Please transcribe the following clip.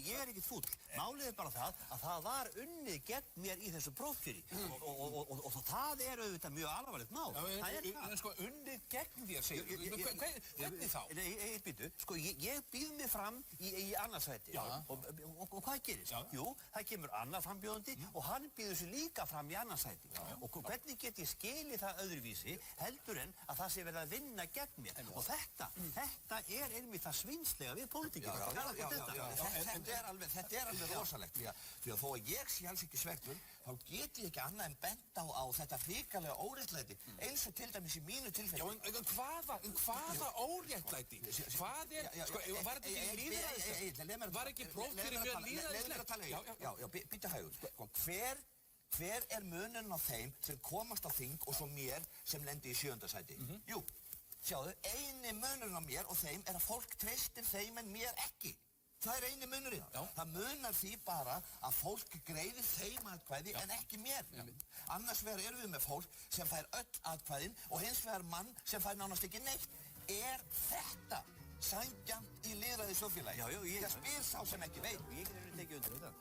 ég ekkert fúll. Málið bara það að það var unnið gegn mér í þessu prófkjöri og það auðvitað mjög alvarlegt mál. En sko, unnið gegn þér, segir hvernig þá? Nei, býtu, sko, ég býð mig fram í annarsæti og hvað gerist? Jú, það kemur annar frambjóðandi og hann býður sig líka fram í annarsæti og hvernig get ég skilið það öðruvísi heldur en að það sé verið að vinna gegn mér og þetta einmitt það svinslega við pólitíkina. Þetta er alveg rosalegt því að þó að ég sé alls ekki svekktur þá get ég ekki annað en bent á þetta hrikalega óréttlæti eins og til dæmis í mínu tilfelli. Já, en hvaða óréttlæti? Hvað sko, var þetta ekki lýðræðislegt? Var ekki prófkjörið mjög lýðræðislegt? Já, býttu hægur. Hver er munurinn á þeim sem komast á þing og svo mér sem lendi í 7. sæti? Jú, sjáðu, eini munurinn á mér og þeim er að fólk treystir þeim en mér ekki. Það er eini munurinn. Það munar því bara að fólk greiðir þeim atkvæði en ekki mér. Annars vegar erum við með fólk sem fær öll atkvæðin og hins vegar mann sem fær nánast ekki neitt. Er þetta sanngjarnt í lýðræðisþjóðfélagi? Já, ég spyr sá sem ekki veit. Ég get tekið undir þetta.